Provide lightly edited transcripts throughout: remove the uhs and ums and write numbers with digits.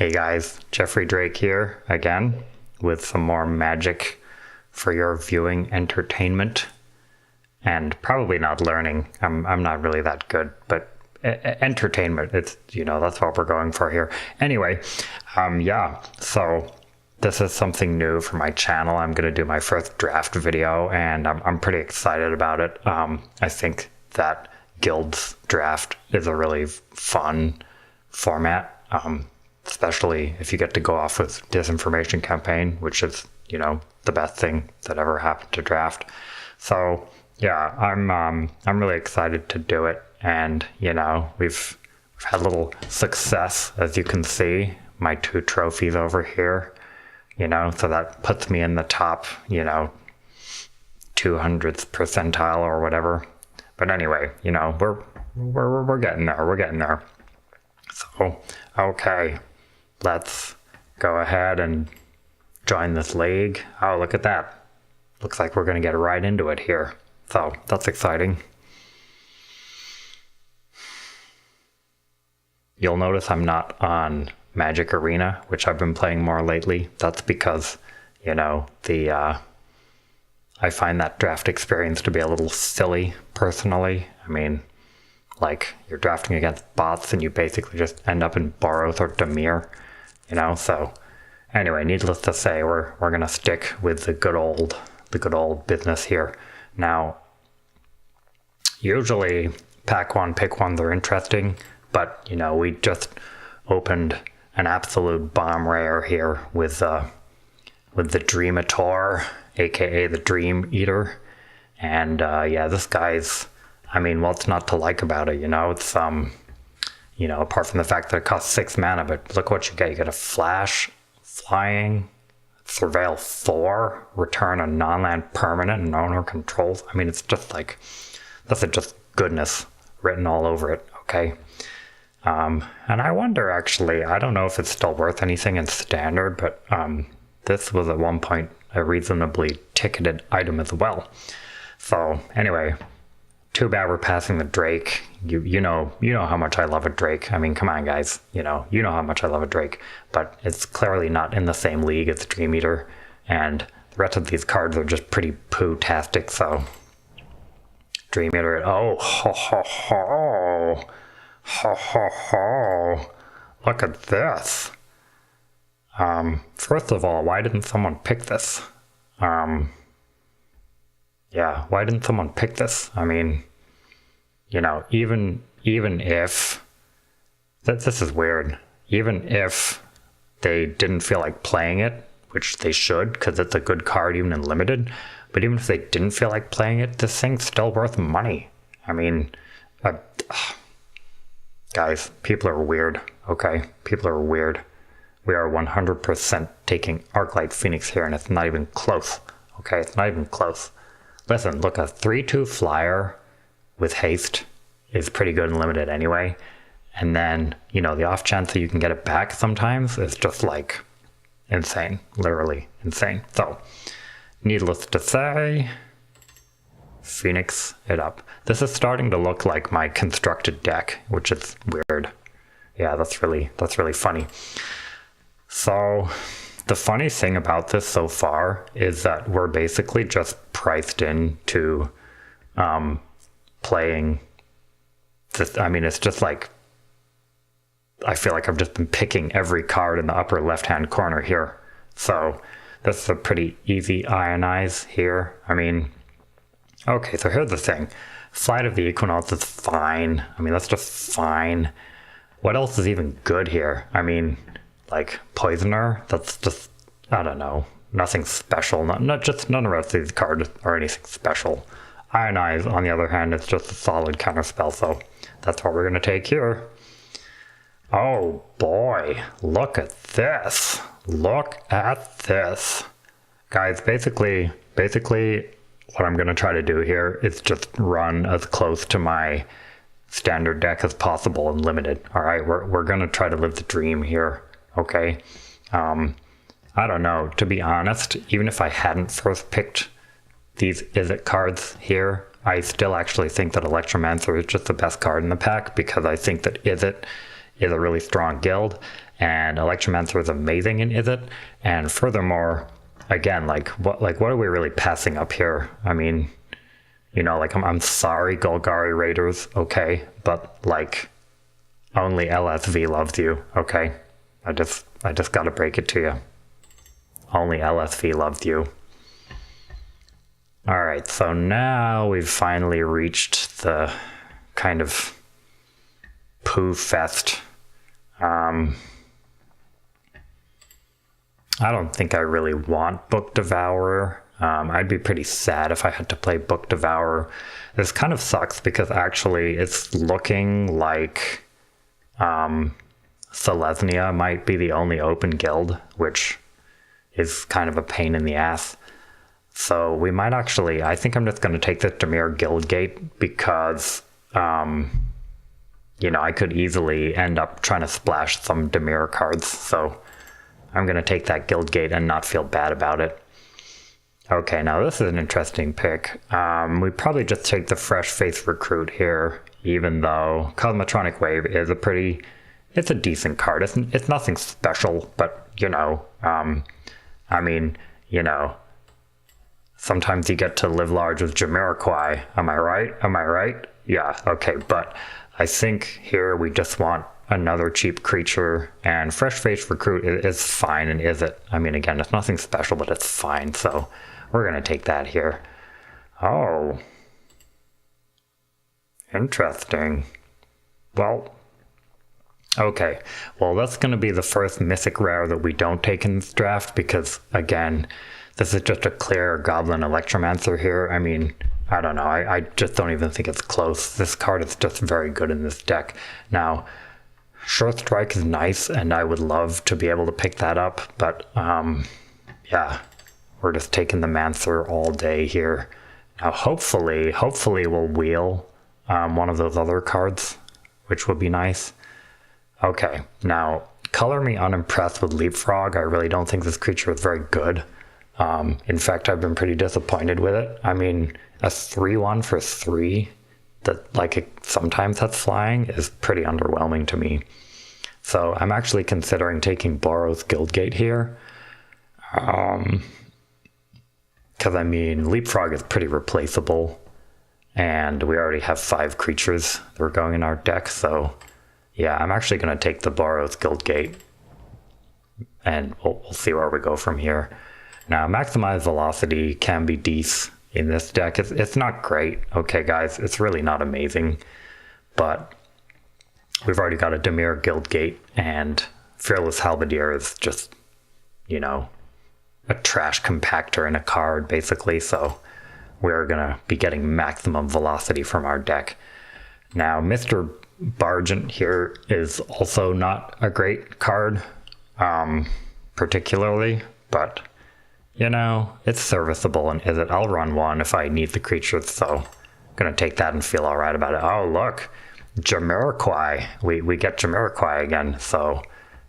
Hey guys, Jeffrey Drake here again with some more magic for your viewing entertainment and probably not learning. I'm not really that good, but entertainment, it's, that's what we're going for here. Anyway, so this is something new for my channel. I'm going to do my first draft video and I'm pretty excited about it. I think that Guild's draft is a really fun format. Especially if you get to go off with Disinformation Campaign, which is, the best thing that ever happened to draft. So yeah, I'm really excited to do it. And, we've had a little success, as you can see, my 2 trophies over here, so that puts me in the top, 200th percentile or whatever. But anyway, we're getting there. We're getting there. So, okay. Let's go ahead and join this league. Oh, look at that. Looks like we're going to get right into it here. So that's exciting. You'll notice I'm not on Magic Arena, which I've been playing more lately. That's because, I find that draft experience to be a little silly, personally. I mean, like, you're drafting against bots and you basically just end up in Boros or Dimir. So anyway, needless to say, we're gonna stick with the good old business here. Now, usually pack one, pick ones are interesting, but we just opened an absolute bomb rare here with the Dreamator, aka the Dream Eater, and this guy's, what's not to like about it? It's apart from the fact that it costs 6 mana, but look what you get. You get a flash, flying, surveil 4, return a non-land permanent and owner controls. It's just like, that's just goodness written all over it, okay? And I wonder, actually, I don't know if it's still worth anything in standard, but this was at one point a reasonably ticketed item as well. So anyway, too bad we're passing the Drake. You know how much I love a Drake. Come on, guys. You know how much I love a Drake. But it's clearly not in the same league as the Dream Eater. And the rest of these cards are just pretty poo-tastic, so... Dream Eater... Oh, ho, ho, ho. Ho, ho, ho. Look at this. First of all, why didn't someone pick this? Yeah, why didn't someone pick this? Even if... This is weird. Even if they didn't feel like playing it, which they should, because it's a good card even in Limited, but even if they didn't feel like playing it, this thing's still worth money. Guys, people are weird, okay? People are weird. We are 100% taking Izzet Phoenix here, and it's not even close, okay? It's not even close. Listen, look, a 3/2 flyer with haste is pretty good and limited anyway. And then, the off chance that you can get it back sometimes is just like insane, literally insane. So, needless to say, Phoenix it up. This is starting to look like my constructed deck, which is weird. Yeah, that's really funny. So, the funny thing about this so far is that we're basically just priced into playing this. It's just like, I feel like I've just been picking every card in the upper left-hand corner here. So this is a pretty easy ionize here. Okay, so here's the thing. Flight of the Equinox is fine. That's just fine. What else is even good here? Like Poisoner, that's just, I don't know, nothing special. None of the rest of these cards are anything special. Ionize, on the other hand, is just a solid counterspell, so that's what we're going to take here. Oh boy, look at this. Look at this. Guys, basically what I'm going to try to do here is just run as close to my standard deck as possible and limited. All right, we're going to try to live the dream here. Okay, I don't know, to be honest, even if I hadn't first picked these Izzet cards here, I still actually think that Electromancer is just the best card in the pack, because I think that Izzet is a really strong guild, and Electromancer is amazing in Izzet. And furthermore, again, what are we really passing up here? I mean, you know, like I'm sorry, Golgari Raiders, okay, but like only LSV loves you, okay? I just gotta break it to you. Only LSV loves you. All right, so now we've finally reached the kind of poo fest. I don't think I really want Book Devourer. I'd be pretty sad if I had to play Book Devourer. This kind of sucks because actually it's looking like Selesnya might be the only open guild, which is kind of a pain in the ass. So we might actually, I think I'm just going to take this Dimir Guildgate because, you know, I could easily end up trying to splash some Dimir cards. So I'm going to take that Guildgate and not feel bad about it. Okay, now this is an interesting pick. We probably just take the Fresh Face Recruit here, even though Cosmotronic Wave is it's a decent card. It's nothing special, but, you know, I mean, you know, sometimes you get to live large with Jamiroquai. Am I right? Am I right? Yeah, okay, but I think here we just want another cheap creature, and Fresh Face Recruit is fine and Izzet. I mean, again, it's nothing special, but it's fine, so we're going to take that here. Oh. Interesting. Well, okay. Well, that's going to be the first Mythic Rare that we don't take in this draft because, again, this is just a clear Goblin Electromancer here. I mean, I don't know. I just don't even think it's close. This card is just very good in this deck. Now, Short Strike is nice, and I would love to be able to pick that up, but yeah, we're just taking the Mancer all day here. Now, hopefully we'll wheel one of those other cards, which would be nice. Okay, now, color me unimpressed with Leapfrog. I really don't think this creature is very good. In fact, I've been pretty disappointed with it. I mean, a 3/1 for 3 that sometimes that's flying is pretty underwhelming to me. So I'm actually considering taking Boros Guildgate here. Because I mean, Leapfrog is pretty replaceable, and we already have 5 creatures that are going in our deck, so yeah, I'm actually going to take the Boros Guildgate, and we'll see where we go from here. Now, Maximize Velocity can be decent in this deck. It's not great, okay, guys, it's really not amazing, but we've already got a Dimir Guildgate, and Fearless Halberdier is just, you know, a trash compactor in a card, basically, so we're going to be getting maximum velocity from our deck. Now, Mr. Bargent here is also not a great card, particularly, but, you know, it's serviceable, and I'll run one if I need the creatures, so I'm going to take that and feel all right about it. Oh, look, Jamiroquai. We get Jamiroquai again, so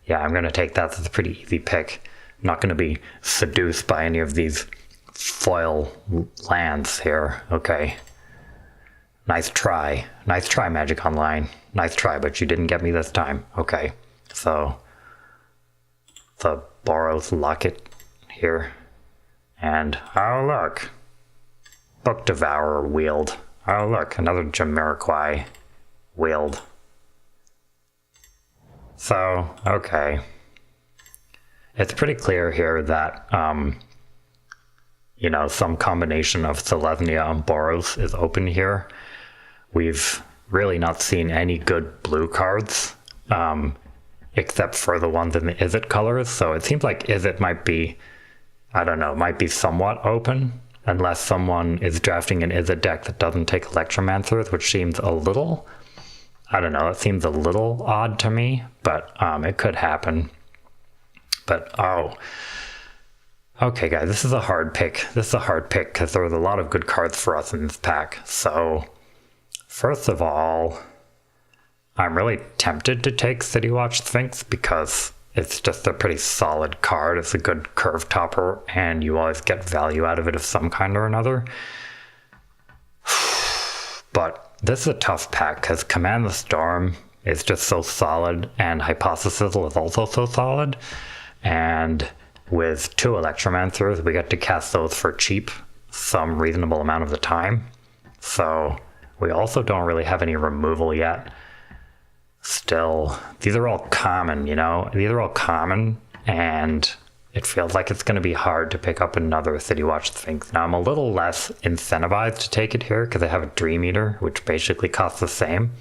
yeah, I'm going to take that. That's a pretty easy pick. I'm not going to be seduced by any of these foil lands here. Okay. Nice try. Nice try, Magic Online. Nice try, but you didn't get me this time. Okay. So, the Boros Locket here. And, oh look. Book Devourer wheeled. Oh look, another Jamiroquai wheeled. So, okay. It's pretty clear here that, you know, some combination of Selesnya and Boros is open here. We've really not seen any good blue cards, except for the ones in the Izzet colors. So it seems like Izzet might be, I don't know, might be somewhat open, unless someone is drafting an Izzet deck that doesn't take Electromancers, which seems a little, I don't know, it seems a little odd to me, but it could happen. But, oh, okay, guys, this is a hard pick. This is a hard pick because there was a lot of good cards for us in this pack. So, first of all, I'm really tempted to take City Watch Sphinx because it's just a pretty solid card. It's a good curve topper, and you always get value out of it of some kind or another. But this is a tough pack because Command the Storm is just so solid, and Hypothesis is also so solid. And with 2 Electromancers, we get to cast those for cheap some reasonable amount of the time. So we also don't really have any removal yet. Still, these are all common, you know? These are all common, and it feels like it's going to be hard to pick up another City Watch Sphinx. Now, I'm a little less incentivized to take it here because I have a Dream Eater, which basically costs the same.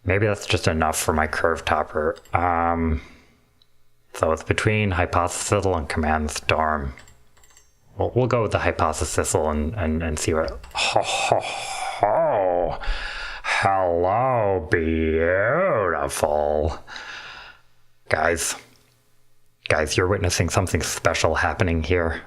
Maybe that's just enough for my Curve Topper. So it's between Hypothesis and Command Storm. We'll go with the Hypothesis and see what... Ho, ho, ho. Hello, beautiful. Guys, you're witnessing something special happening here.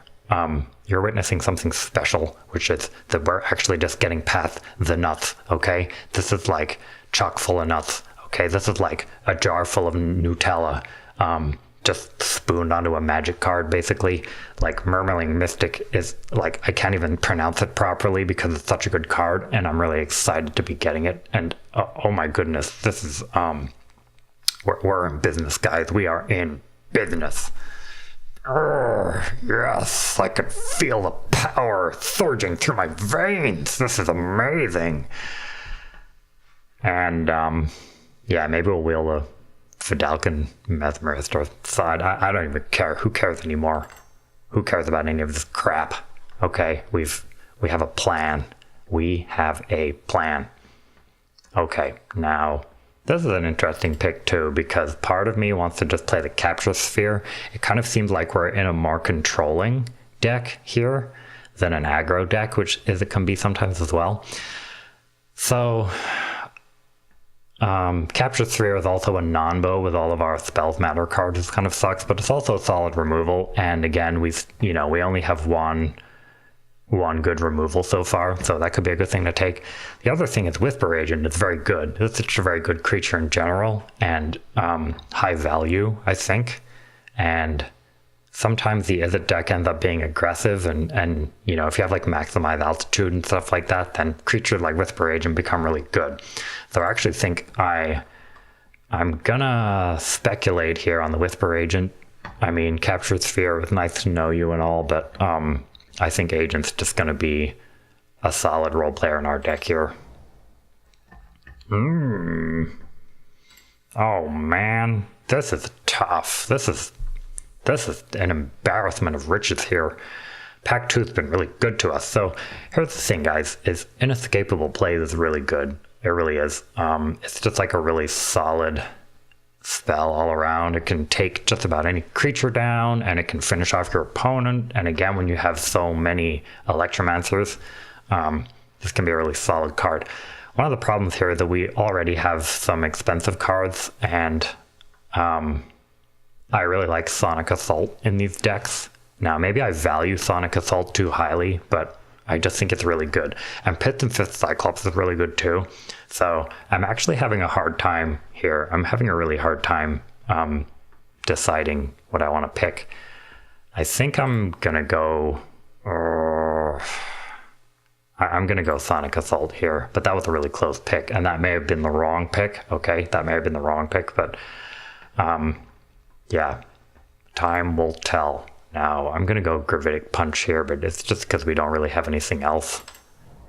You're witnessing something special, which is that we're actually just getting past the nuts, okay? This is like chock full of nuts, okay? This is like a jar full of Nutella, just spooned onto a magic card, basically. Like, Murmuring Mystic is, like, I can't even pronounce it properly because it's such a good card, and I'm really excited to be getting it. And, oh my goodness, this is, we're in business, guys. We are in business. Yes, I can feel the power surging through my veins. This is amazing. And, yeah, maybe we'll wheel the Fidalcan Mesmerist or side. I don't even care. Who cares anymore? Who cares about any of this crap? Okay, we have a plan. We have a plan. Okay, now this is an interesting pick too, because part of me wants to just play the Capture Sphere. It kind of seems like we're in a more controlling deck here than an aggro deck, which it can be sometimes as well. So Capture Sphere is also a non-bow with all of our Spells Matter cards. This kind of sucks, but it's also a solid removal. And again, we only have one good removal so far, so that could be a good thing to take. The other thing is Whisper Agent. It's very good. It's such a very good creature in general, and high value, I think. And sometimes the Izzet deck ends up being aggressive, and you know, if you have like maximize altitude and stuff like that, then creatures like Whisper Agent become really good. So I actually think I'm gonna speculate here on the Whisper Agent. I mean, Captured Sphere was nice to know you and all, but I think Agent's just gonna be a solid role player in our deck here. Oh man, this is tough. This is an embarrassment of riches here. Pack 2's been really good to us. So here's the thing, guys, is Inescapable Play is really good. It really is. It's just like a really solid spell all around. It can take just about any creature down, and it can finish off your opponent. And again, when you have so many Electromancers, this can be a really solid card. One of the problems here is that we already have some expensive cards, and I really like Sonic Assault in these decks. Now, maybe I value Sonic Assault too highly, but I just think it's really good. And Pits and Fifth Cyclops is really good too. So I'm actually having a hard time here. I'm having a really hard time deciding what I want to pick. I think I'm gonna go... I'm gonna go Sonic Assault here, but that was a really close pick, and that may have been the wrong pick. Okay, that may have been the wrong pick, but yeah, time will tell. Now, I'm gonna go Gravitic Punch here, but it's just because we don't really have anything else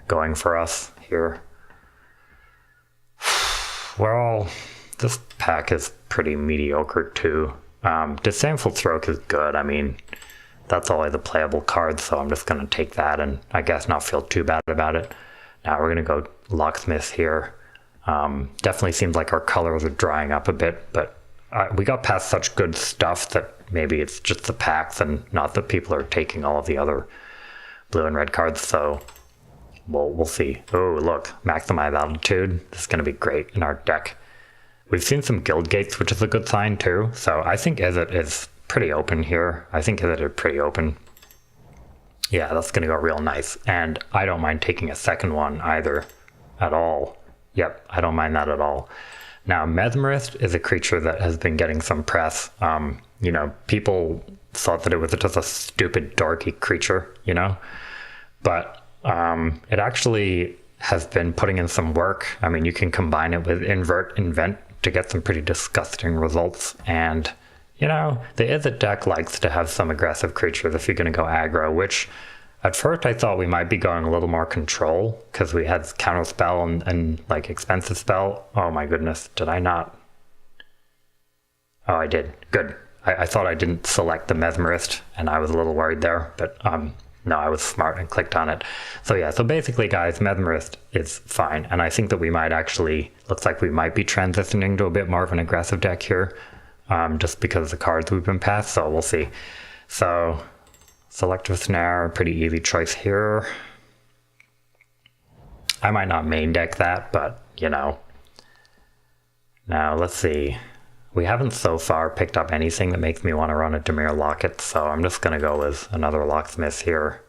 going for us here. Well, this pack is pretty mediocre too. Disdainful Stroke is good. I mean, that's always a playable card, so I'm just gonna take that and I guess not feel too bad about it. Now we're gonna go Locksmith here. Definitely seems like our colors are drying up a bit, but we got past such good stuff that maybe it's just the packs and not that people are taking all of the other blue and red cards, so we'll see. Oh, look, Maximize Altitude. This is going to be great in our deck. We've seen some Guild Gates, which is a good sign too, so I think Izzet is pretty open here. I think Izzet is pretty open. Yeah, that's going to go real nice, and I don't mind taking a second one either at all. Yep, I don't mind that at all. Now, Mesmerist is a creature that has been getting some press. You know, people thought that it was just a stupid, dorky creature, you know? But it actually has been putting in some work. I mean, you can combine it with invent to get some pretty disgusting results. And, you know, the Izzet deck likes to have some aggressive creatures if you're going to go aggro, which at first I thought we might be going a little more control because we had counter spell and like expensive spell. Oh my goodness, did I not? Oh, I did. Good. I thought I didn't select the Mesmerist, and I was a little worried there, but no, I was smart and clicked on it. So yeah, so basically, guys, Mesmerist is fine, and I think that we might actually, looks like we might be transitioning to a bit more of an aggressive deck here, just because of the cards we've been passed, so we'll see. So, Selective Snare, pretty easy choice here. I might not main deck that, but, you know. Now, let's see. We haven't so far picked up anything that makes me want to run a Dimir Locket, so I'm just going to go with another Locksmith here.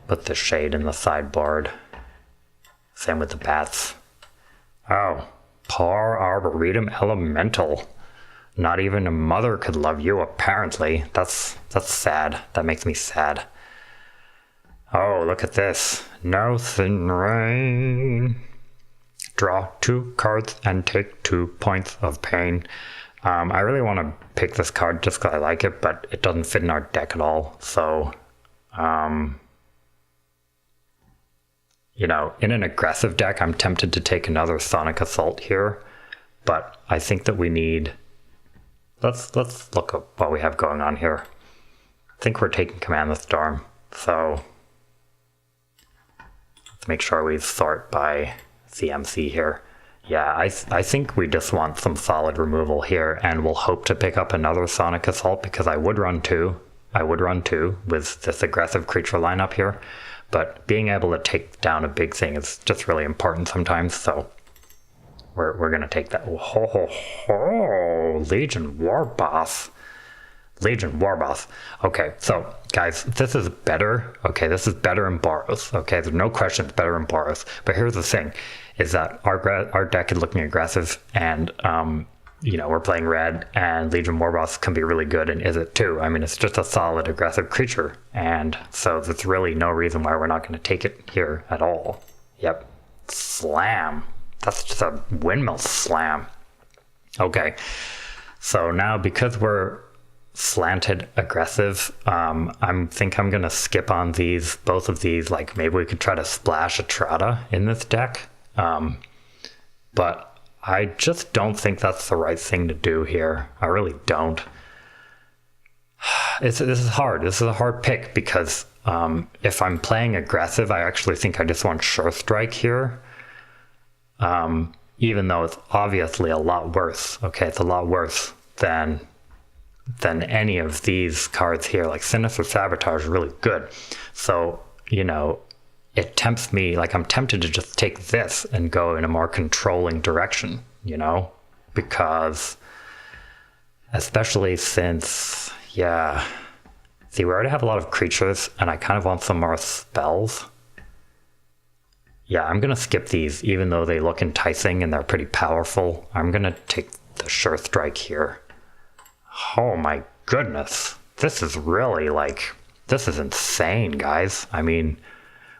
Put the Shade in the sideboard. Same with the Bats. Oh, poor Arboretum Elemental. Not even a mother could love you, apparently. That's sad. That makes me sad. Oh, look at this. No Thin Rain. Draw 2 cards and take 2 points of pain. I really want to pick this card just because I like it, but it doesn't fit in our deck at all. So, you know, in an aggressive deck, I'm tempted to take another Sonic Assault here, but I think that we need... Let's look up what we have going on here. I think we're taking Command the Storm, so let's make sure we sort by CMC here. Yeah, I think we just want some solid removal here, and we'll hope to pick up another Sonic Assault because I would run two. I would run two with this aggressive creature lineup here, but being able to take down a big thing is just really important sometimes, so we're gonna take that. Oh, Legion Warboss. Legion Warboss. Okay, so guys, this is better. Okay, this is better in Boros. Okay, there's no question it's better in Boros. But here's the thing, is that our deck is looking aggressive, and you know, we're playing red, and Legion Warboss can be really good, and Izzet too. I mean, it's just a solid aggressive creature, and so there's really no reason why we're not going to take it here at all. Yep, slam. That's just a windmill slam. Okay, so now because we're slanted aggressive, I think I'm gonna skip on these, both of these. Like maybe we could try to splash a Trotta in this deck, but I just don't think that's the right thing to do here. I really don't. This is hard. This is a hard pick because if I'm playing aggressive, I actually think I just want Sure Strike here, even though it's obviously a lot worse. Okay, it's a lot worse than any of these cards here. Like Sinister Sabotage is really good. So, you know, it tempts me, like I'm tempted to just take this and go in a more controlling direction, you know, because especially since, yeah, see, we already have a lot of creatures and I kind of want some more spells. Yeah, I'm going to skip these, even though they look enticing and they're pretty powerful. I'm going to take the Sure Strike here. Oh my goodness. This is really like, this is insane, guys. I mean,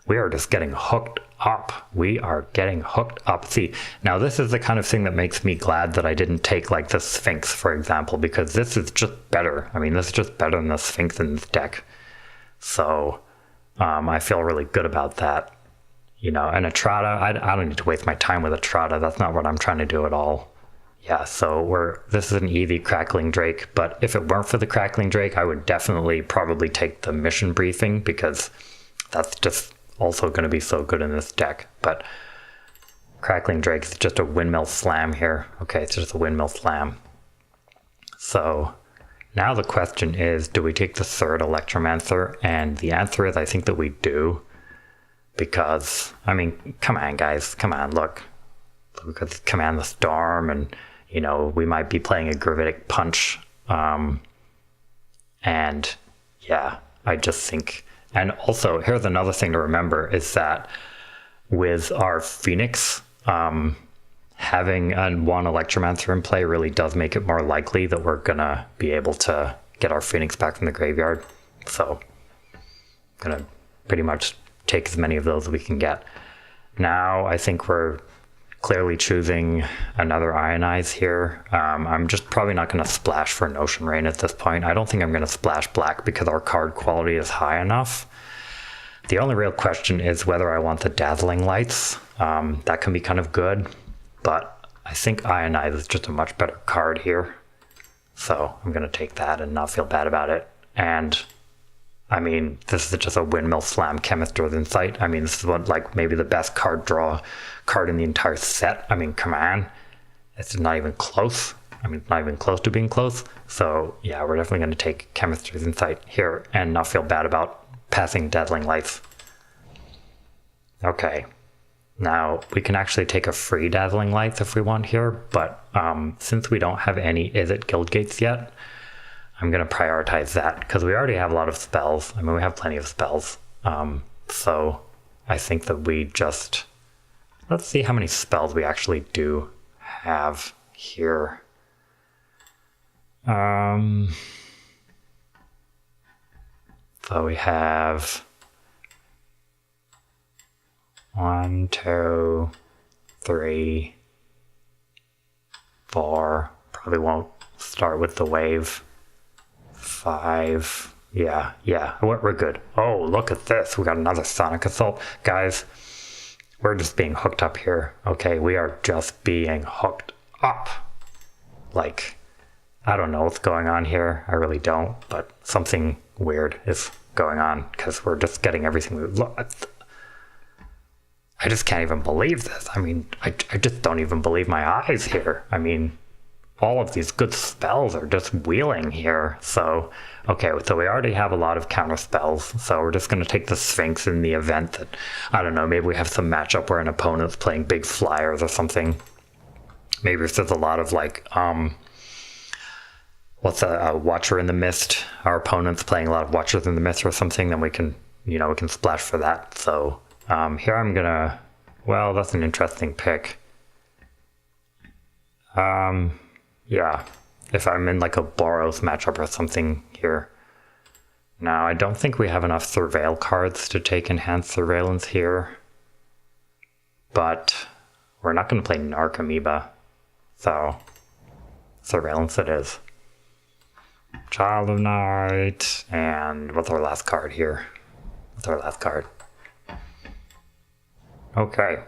we are just getting hooked up. We are getting hooked up. See, now this is the kind of thing that makes me glad that I didn't take like the Sphinx, for example, because this is just better. I mean, this is just better than the Sphinx in this deck. So I feel really good about that. You know, and a Trotta, I don't need to waste my time with a Trotta. That's not what I'm trying to do at all. Yeah, so this is an easy Crackling Drake, but if it weren't for the Crackling Drake, I would definitely probably take the Mission Briefing because that's just also going to be so good in this deck. But Crackling Drake is just a windmill slam here. Okay, it's just a windmill slam. So now the question is, do we take the third Electromancer? And the answer is I think that we do. Because, I mean, come on, guys. Come on, look. Look at Command the Storm, and, you know, we might be playing a Gravitic Punch. And, yeah, I just think... And also, here's another thing to remember, is that with our Phoenix, having one Electromancer in play really does make it more likely that we're going to be able to get our Phoenix back from the graveyard. So, I'm going to pretty much take as many of those as we can get. Now I think we're clearly choosing another Ionize here. I'm just probably not going to splash for Notion Rain at this point. I don't think I'm going to splash black because our card quality is high enough. The only real question is whether I want the Dazzling Lights. That can be kind of good, but I think Ionize is just a much better card here. So I'm going to take that and not feel bad about it. And I mean, this is just a Windmill Slam Chemist with Insight. I mean, this is what, like, maybe the best card draw card in the entire set. I mean, come on. It's not even close. I mean, it's not even close to being close. So, yeah, we're definitely going to take Chemist with Insight here and not feel bad about passing Dazzling Lights. Okay. Now, we can actually take a free Dazzling Lights if we want here, but since we don't have any Izzet Guild Gates yet, I'm going to prioritize that because we already have a lot of spells. I mean, we have plenty of spells. So I think that we just... Let's see how many spells we actually do have here. So we have 1, 2, 3, 4. Probably won't start with the wave. 5. Yeah, we're good. Oh, look at this. We got another Sonic Assault. Guys, we're just being hooked up here. Okay, we are just being hooked up. Like, I don't know what's going on here. I really don't, but something weird is going on because we're just getting everything we look. I just can't even believe this. I mean, I just don't even believe my eyes here. I mean, all of these good spells are just wheeling here. So, okay, so we already have a lot of counter spells. So we're just going to take the Sphinx in the event that, I don't know, maybe we have some matchup where an opponent's playing big flyers or something. Maybe if there's a lot of like, what's a Watcher in the Mist? Our opponent's playing a lot of Watchers in the Mist or something, then we can, you know, we can splash for that. So here I'm going to, well, that's an interesting pick. Yeah, if I'm in like a Boros matchup or something here. Now, I don't think we have enough Surveil cards to take Enhanced Surveillance here. But we're not going to play Narc Amoeba. So, Surveillance it is. Child of Night. And what's our last card here? What's our last card? Okay.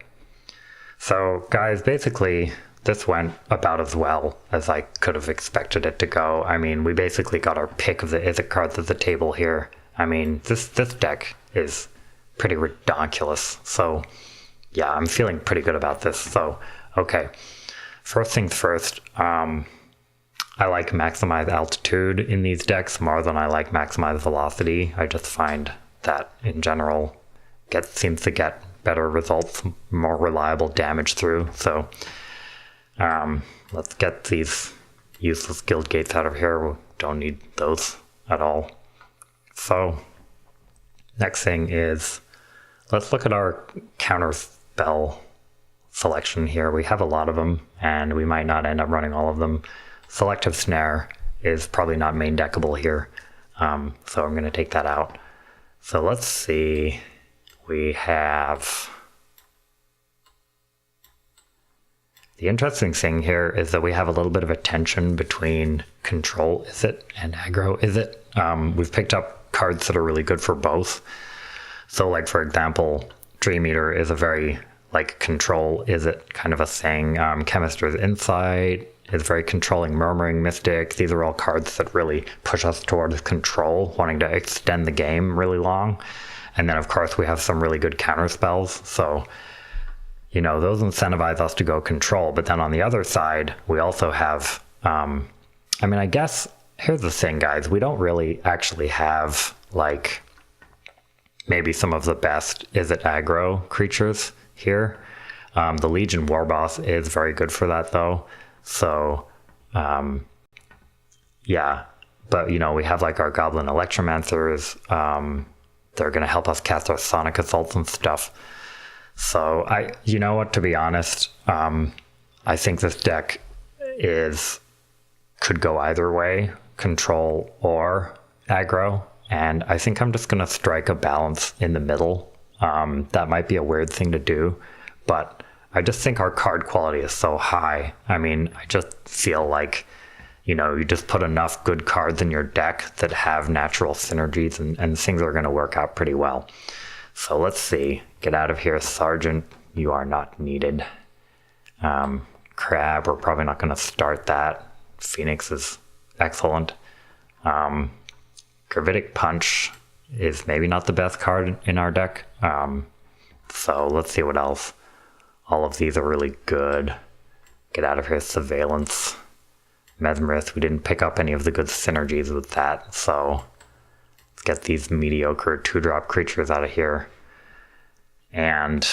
So, guys, basically... this went about as well as I could have expected it to go. I mean, we basically got our pick of the Izzet cards at the table here. I mean, this deck is pretty ridiculous. So, yeah, I'm feeling pretty good about this. So, okay. First things first, I like Maximize Altitude in these decks more than I like Maximize Velocity. I just find that, in general, seems to get better results, more reliable damage through. So... let's get these useless guild gates out of here. We don't need those at all. So, next thing is, let's look at our counter spell selection here. We have a lot of them, and we might not end up running all of them. Selective Snare is probably not main deckable here, so I'm going to take that out. So let's see. We have... The interesting thing here is that we have a little bit of a tension between Control Izzet and Aggro Izzet. We've picked up cards that are really good for both. So, like, for example, Dream Eater is a very, like, Control Izzet kind of a thing. Chemist's Insight is very controlling. Murmuring Mystic. These are all cards that really push us towards control, wanting to extend the game really long. And then, of course, we have some really good counter spells. So... you know, those incentivize us to go control. But then on the other side, we also have, I mean, I guess, here's the thing, guys. We don't really actually have, like, maybe some of the best Izzet aggro creatures here. The Legion Warboss is very good for that, though. So, yeah. But, you know, we have, like, our Goblin Electromancers. They're going to help us cast our Sonic Assaults and stuff. So, you know what, to be honest, I think this deck could go either way, control or aggro, and I think I'm just going to strike a balance in the middle. That might be a weird thing to do, but I just think our card quality is so high. I mean, I just feel like, you know, you just put enough good cards in your deck that have natural synergies, and things are going to work out pretty well. So let's see. Get out of here, Sergeant. You are not needed. Crab, we're probably not going to start that. Phoenix is excellent. Gravitic Punch is maybe not the best card in our deck. So let's see what else. All of these are really good. Get out of here, Surveillance. Mesmerist, we didn't pick up any of the good synergies with that, so let's get these mediocre 2-drop creatures out of here. And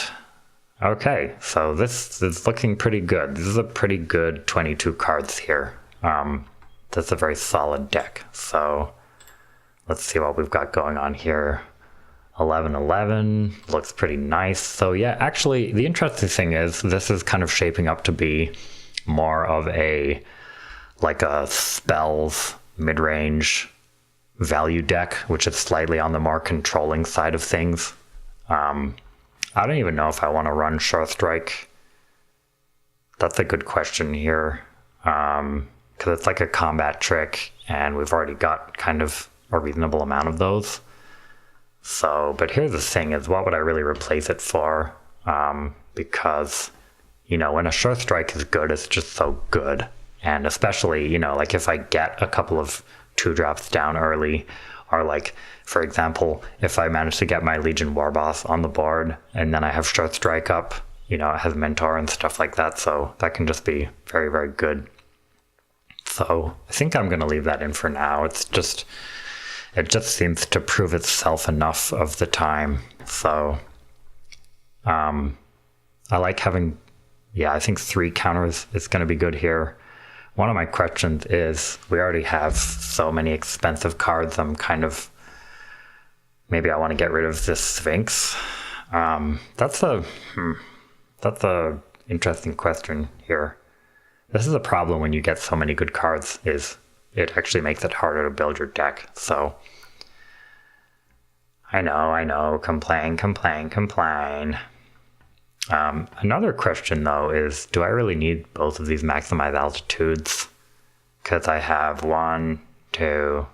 okay, so this is looking pretty good. This is a pretty good 22 cards here. That's a very solid deck. So let's see what we've got going on here. 11-11 looks pretty nice. So yeah, actually the interesting thing is this is kind of shaping up to be more of a spells mid-range value deck, which is slightly on the more controlling side of things. I don't even know if I want to run Sure Strike. That's a good question here, because it's like a combat trick, and we've already got kind of a reasonable amount of those. So, but here's the thing is, what would I really replace it for? Because, you know, when a Sure Strike is good, it's just so good. And especially, you know, like if I get a couple of 2-drops down early, or like, for example, if I manage to get my Legion Warboss on the board and then I have Sure Strike up, you know, it has Mentor and stuff like that. So that can just be very, very good. So I think I'm going to leave that in for now. It just seems to prove itself enough of the time. So I like having, yeah, I think 3 counters is going to be good here. One of my questions is, we already have so many expensive cards, I'm kind of, maybe I want to get rid of this Sphinx. That's a interesting question here. This is a problem when you get so many good cards, is it actually makes it harder to build your deck. So I know, complain. Another question though is, do I really need both of these maximize altitudes? Because I have 1, 2,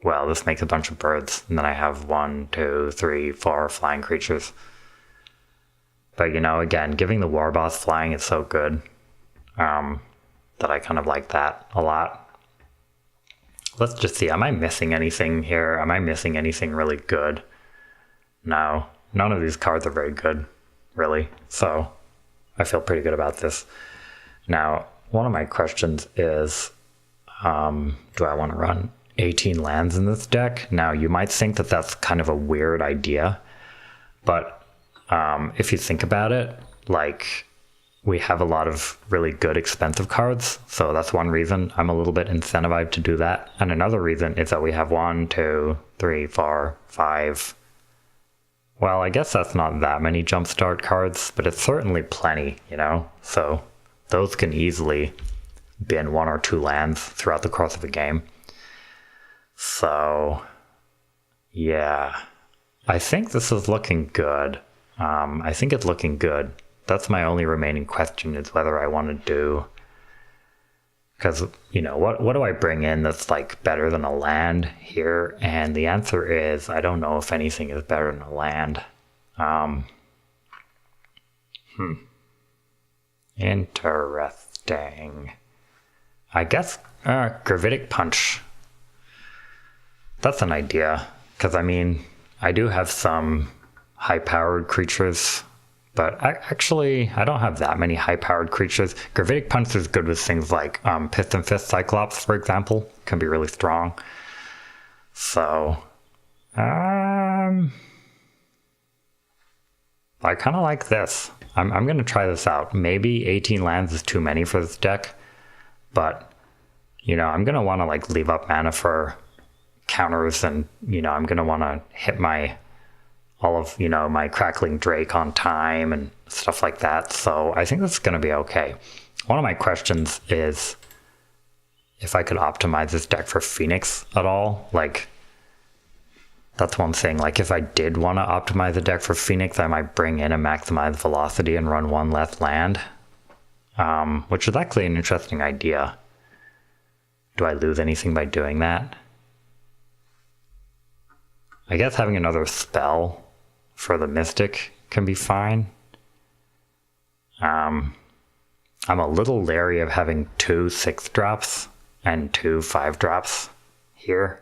well, this makes a bunch of birds, and then I have 1, 2, 3, 4 flying creatures. But you know, again, giving the Warboss flying is so good, that I kind of like that a lot. Let's just see, am I missing anything here? Am I missing anything really good? No, none of these cards are very good, really. So I feel pretty good about this. Now, one of my questions is, do I want to run 18 lands in this deck? Now, you might think that that's kind of a weird idea, but if you think about it, like, we have a lot of really good expensive cards, so that's one reason I'm a little bit incentivized to do that. And another reason is that we have 1, 2, 3, 4, 5. Well, I guess that's not that many jumpstart cards, but it's certainly plenty, you know? So those can easily bin 1 or 2 lands throughout the course of a game. So, yeah. I think this is looking good. I think it's looking good. That's my only remaining question, is whether I want to do... Because, you know, what do I bring in that's, like, better than a land here? And the answer is, I don't know if anything is better than a land. Interesting. I guess Gravitic Punch. That's an idea. Because, I mean, I do have some high-powered creatures, but I don't have that many high-powered creatures. Gravitic Punch is good with things like Piston Fist Cyclops, for example. Can be really strong. So, I kind of like this. I'm going to try this out. Maybe 18 lands is too many for this deck, but, you know, I'm going to want to, like, leave up mana for counters, and, you know, I'm going to want to hit all of, you know, my Crackling Drake on time and stuff like that. So I think this is going to be okay. One of my questions is if I could optimize this deck for Phoenix at all. Like, That's what I'm saying. Like, if I did want to optimize the deck for Phoenix, I might bring in a maximized velocity and run one less land, which is actually an interesting idea. Do I lose anything by doing that? I guess having another spell for the Mystic can be fine. I'm a little leery of having 2 6-drops and 2 5-drops here.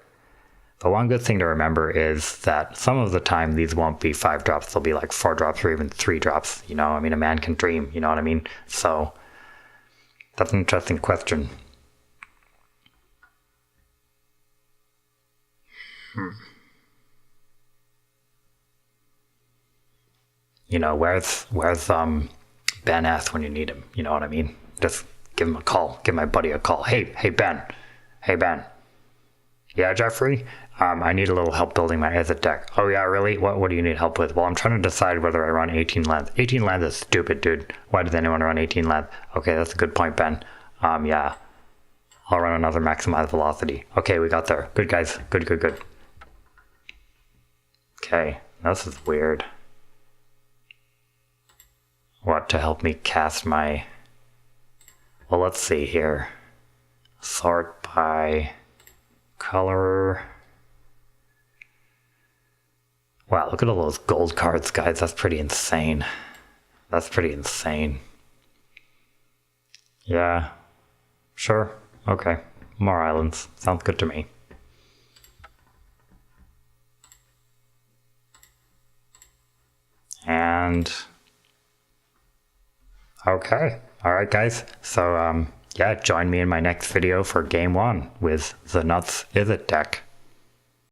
But one good thing to remember is that some of the time these won't be 5-drops, they'll be like 4-drops or even 3-drops, you know? I mean, a man can dream, you know what I mean? So that's an interesting question. You know, where's Ben S when you need him, you know what I mean? Just give him a call, give my buddy a call. Hey Ben. Hey Ben. Yeah, Jeffrey? I need a little help building my Izzet deck. Oh yeah, really? What do you need help with? Well, I'm trying to decide whether I run 18 lands. 18 lands is stupid, dude. Why does anyone run 18 lands? Okay, that's a good point, Ben. Yeah. I'll run another maximized velocity. Okay, we got there. Good, guys. Good. Okay, this is weird. What, to help me cast my... Well, let's see here. Sort by color... Wow, look at all those gold cards, guys. That's pretty insane. Yeah. Sure. Okay. More islands. Sounds good to me. And... Okay. Alright, guys. So, yeah, join me in my next video for Game 1 with the Nuts Izzet deck.